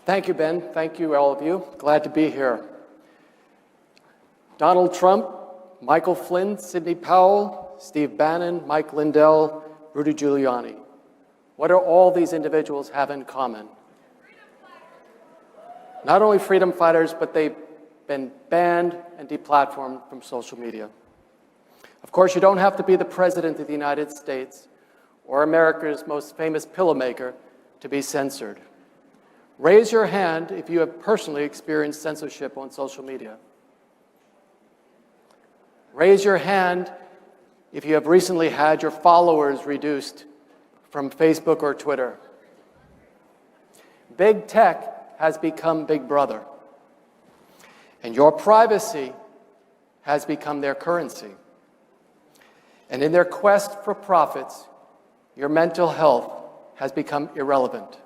Thank you, Ben. Thank you, all of you. Glad to be here. Donald Trump, Michael Flynn, Sidney Powell, Steve Bannon, Mike Lindell, Rudy Giuliani. What do all these individuals have in common? Not only freedom fighters, but they've been banned and deplatformed from social media. Of course, you don't have to be the President of the United States or America's most famous pillow maker to be censored. Raise your hand if you have personally experienced censorship on social media. Raise your hand if you have recently had your followers reduced from Facebook or Twitter. Big tech has become Big Brother, and your privacy has become their currency. And in their quest for profits, your mental health has become irrelevant.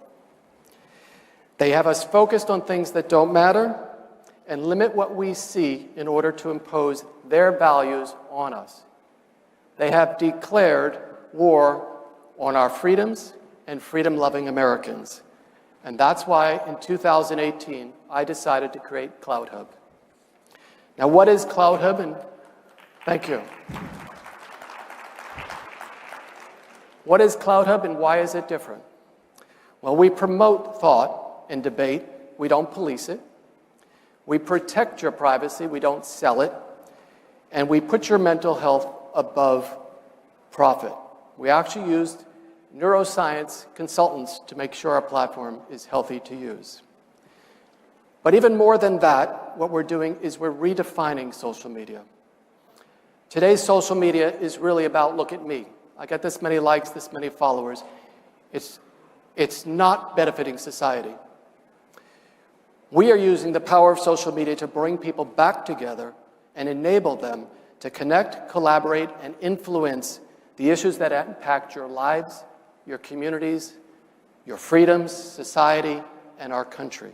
They have us focused on things that don't matter and limit what we see in order to impose their values on us. They have declared war on our freedoms and freedom-loving Americans. And that's why in 2018, I decided to create CloutHub. Now, what is CloutHub? And thank you. What is CloutHub and why is it different? Well, we promote thought and debate. We don't police it. We protect your privacy. We don't sell it. And we put your mental health above profit. We actually used neuroscience consultants to make sure our platform is healthy to use. But even more than that, what we're doing is we're redefining social media. Today's social media is really about, look at me. I got this many likes, this many followers. It's not benefiting society. We are using the power of social media to bring people back together and enable them to connect, collaborate, and influence the issues that impact your lives, your communities, your freedoms, society, and our country.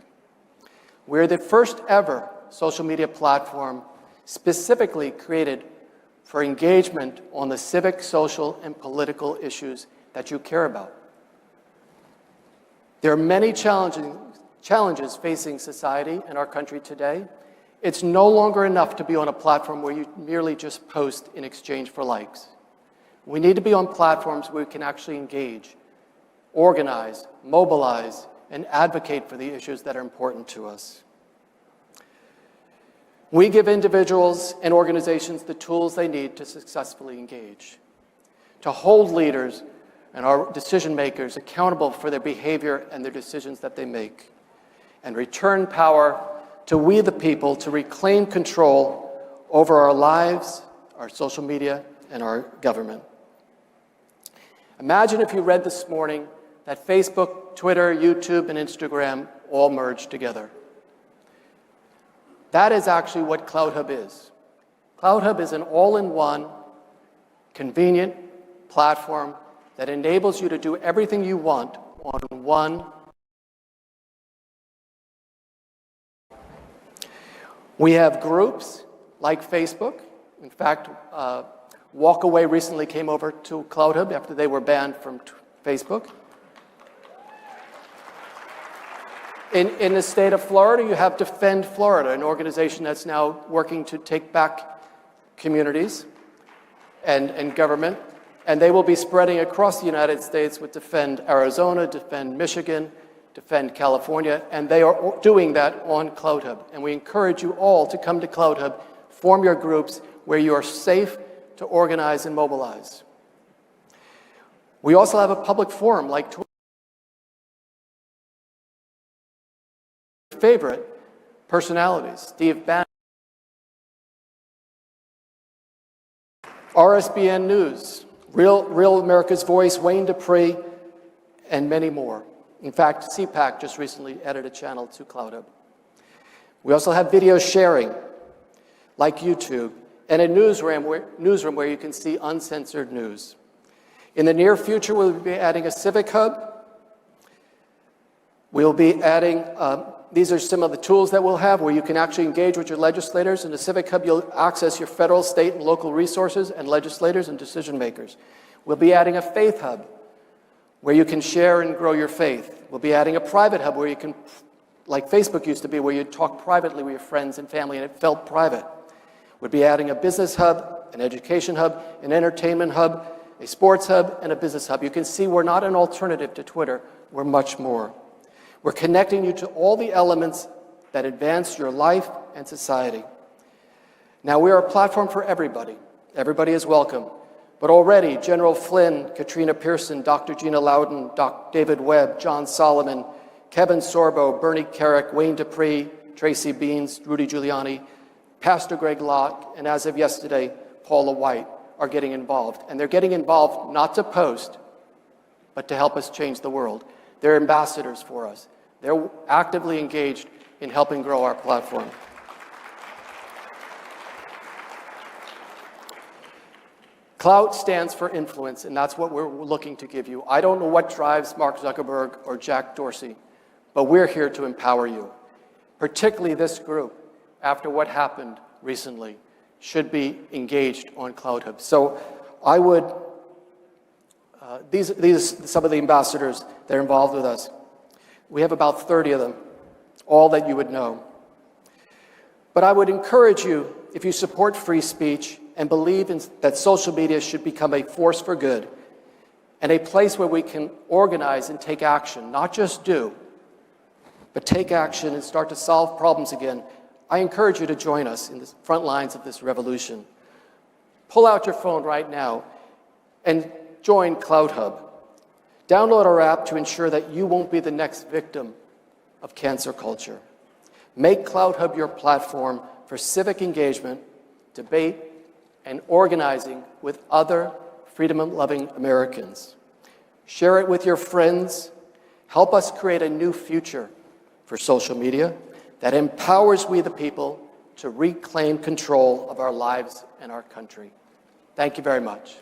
We're the first ever social media platform specifically created for engagement on the civic, social, and political issues that you care about. There are many challenges facing society and our country today. It's no longer enough to be on a platform where you merely just post in exchange for likes. We need to be on platforms where we can actually engage, organize, mobilize, and advocate for the issues that are important to us. We give individuals and organizations the tools they need to successfully engage, to hold leaders and our decision makers accountable for their behavior and their decisions that they make, and return power to we the people to reclaim control over our lives, our social media, and our government. Imagine if you read this morning that Facebook, Twitter, YouTube, and Instagram all merged together. That is actually what CloutHub is. CloutHub is an all-in-one, convenient platform that enables you to do everything you want on one. We have groups like Facebook. In fact, Walkaway recently came over to CloutHub after they were banned from Facebook. In the state of Florida, you have Defend Florida, an organization that's now working to take back communities and government. And they will be spreading across the United States with Defend Arizona, Defend Michigan, Defend California, and they are doing that on CloutHub. And we encourage you all to come to CloutHub, form your groups where you are safe to organize and mobilize. We also have a public forum like Twitter. Favorite personalities, Steve Bannon, RSBN News, Real America's Voice, Wayne Dupree, and many more. In fact, CPAC just recently added a channel to CloutHub. We also have video sharing, like YouTube, and a newsroom where you can see uncensored news. In the near future, we'll be adding a civic hub. We'll be adding, these are some of the tools that we'll have where you can actually engage with your legislators. In the civic hub, you'll access your federal, state, and local resources and legislators and decision makers. We'll be adding a faith hub where you can share and grow your faith. We'll be adding a private hub where you can like Facebook used to be, where you talk privately with your friends and family and it felt private. We'd be adding a business hub, an education hub, an entertainment hub, a sports hub, and a business hub. You can see we're not an alternative to Twitter. We're much more. We're connecting you to all the elements that advance your life and society. Now, we are a platform for everybody. Everybody is welcome. But already, General Flynn, Katrina Pearson, Dr. Gina Loudon, Dr. David Webb, John Solomon, Kevin Sorbo, Bernie Carrick, Wayne Dupree, Tracy Beans, Rudy Giuliani, Pastor Greg Locke, and as of yesterday, Paula White are getting involved. And they're getting involved not to post, but to help us change the world. They're ambassadors for us. They're actively engaged in helping grow our platform. Clout stands for influence, and that's what we're looking to give you. I don't know what drives Mark Zuckerberg or Jack Dorsey, but we're here to empower you. Particularly this group, after what happened recently, should be engaged on CloutHub. So I would, these some of the ambassadors that are involved with us. We have about 30 of them, all that you would know. But I would encourage you, if you support free speech and believe that social media should become a force for good and a place where we can organize and take action, not just do, but take action and start to solve problems again, I encourage you to join us in the front lines of this revolution. Pull out your phone right now and join CloutHub. Download our app to ensure that you won't be the next victim of cancer culture. Make CloutHub your platform for civic engagement, debate, and organizing with other freedom-loving Americans. Share it with your friends. Help us create a new future for social media that empowers we the people to reclaim control of our lives and our country. Thank you very much.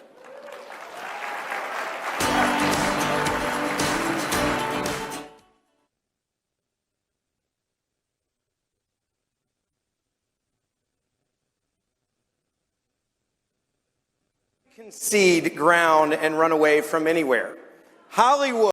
Concede ground and run away from anywhere. Hollywood